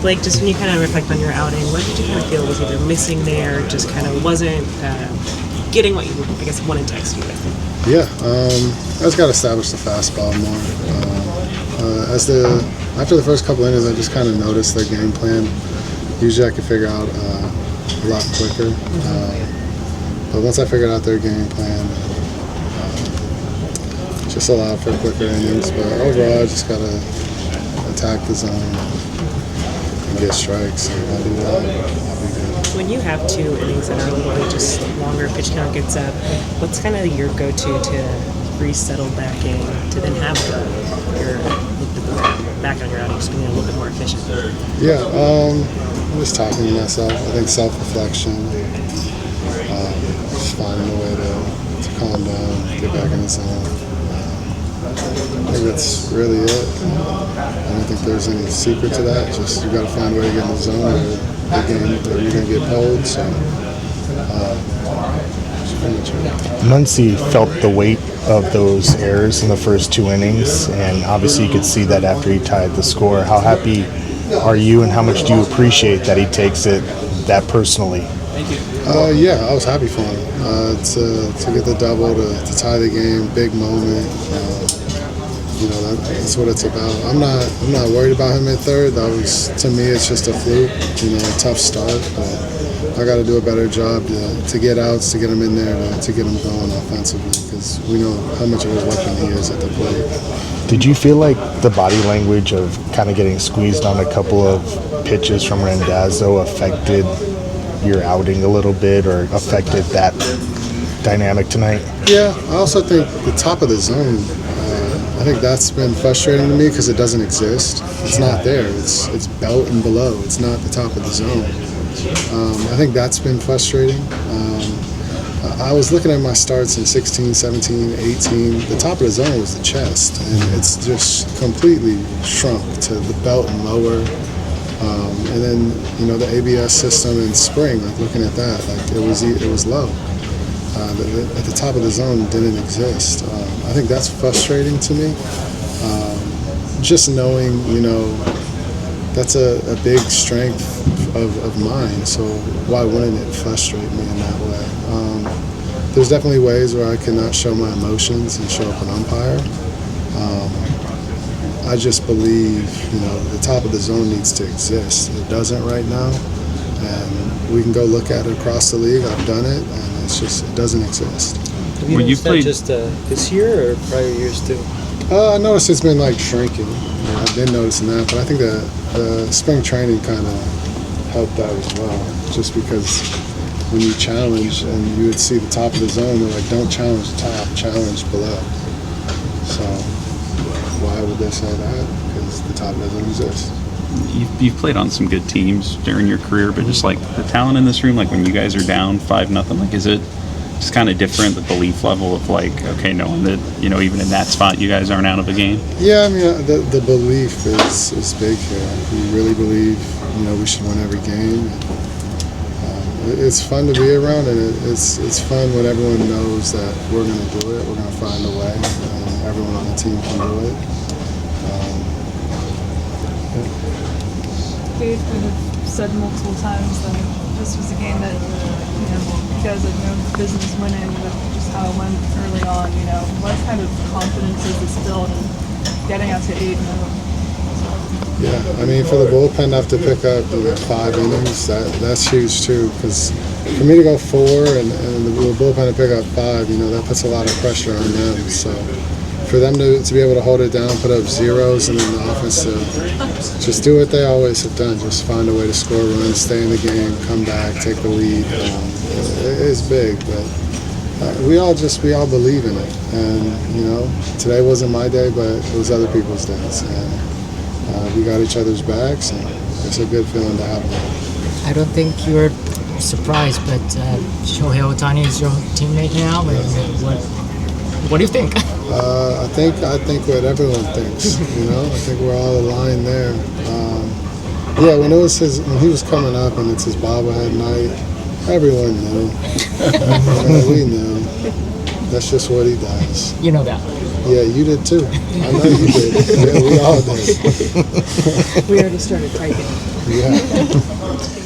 Blake, just when you kind of reflect on your outing, what did you kind of feel was either missing there, or just kind of wasn't getting what you, I guess, wanted to execute with? Yeah, I just got to establish the fastball more. After the first couple innings, I just kind of noticed their game plan. Usually I could figure out a lot quicker. But once I figured out their game plan, just allowed for quicker innings. But overall, I just got to attack the zone and get strikes. And if I do that, I'll be good. When you have 2 innings that are a little bit just longer, pitch count gets up, what's kind of your go-to to resettle that game, to then have your back on your outing, just being a little bit more efficient? Yeah, I'm just talking to myself. I think self-reflection, just finding a way to calm down, get back in the zone. I think that's really it. I don't think there's any secret to that. Just you got to find a way to get in the zone, or you're going to get pulled. So, that's pretty much it. Muncy felt the weight of those errors in the first 2 innings, and obviously you could see that after he tied the score. How happy are you, and how much do you appreciate that he takes it that personally? Yeah, I was happy for him to get the double, to tie the game, big moment. That's what it's about. I'm not worried about him at third. That was, to me, it's just a fluke. A tough start, but I got to do a better job to get outs, to get him in there, to get him going offensively, because we know how much of a weapon he is at the plate. Did you feel like the body language of kind of getting squeezed on a couple of pitches from Randazzo affected your outing a little bit, or affected that dynamic tonight? Yeah, I also think the top of the zone, I think that's been frustrating to me because it doesn't exist. It's not there. It's belt and below. It's not the top of the zone. I think that's been frustrating. I was looking at my starts in 16, 17, 18. The top of the zone was the chest, and it's just completely shrunk to the belt and lower. And then, the ABS system in spring, like looking at that, like it was low. At the top of the zone didn't exist. I think that's frustrating to me. Just knowing, that's a big strength of mine. So why wouldn't it frustrate me in that way? There's definitely ways where I cannot show my emotions and show up an umpire. I just believe, the top of the zone needs to exist. It doesn't right now, and we can go look at it across the league. I've done it, and it doesn't exist. Have you noticed that just this year or prior years too? I noticed it's been shrinking. I've been noticing that, but I think the spring training kind of helped that as well. Just because when you challenge and you would see the top of the zone, they're like, don't challenge the top, challenge below. So why would they say that? Because the top doesn't exist. You've played on some good teams during your career, but just like the talent in this room, like when you guys are down 5-0, like is it just kind of different, the belief level of okay, knowing that even in that spot you guys aren't out of the game? Yeah, I mean the belief is big here. We really believe we should win every game. It's fun to be around, and it's fun when everyone knows that we're going to do it. We're going to find a way, and everyone on the team can do it. Dave kind of said multiple times that this was a game that you guys had no business winning, with just how it went early on. What kind of confidence is this build in getting out to 8-0? Yeah, I mean, for the bullpen to have to pick up 5 innings, that's huge too. Because for me to go 4 and the bullpen to pick up 5, that puts a lot of pressure on them. So for them to be able to hold it down, put up zeros, and then the offense to just do what they always have done, just find a way to score runs, stay in the game, come back, take the lead. It's big, but we all believe in it. And today wasn't my day, but it was other people's days. And we got each other's backs, and it's a good feeling to have them. I don't think you're surprised, but Shohei Ohtani is your teammate now. What do you think? I think what everyone thinks. I think we're all aligned there. Yeah, when he was coming up and it's his bobblehead night, everyone knew. We knew. That's just what he does. You know that. Yeah, you did too. I know you did. Yeah, we all did. We already started typing. Yeah.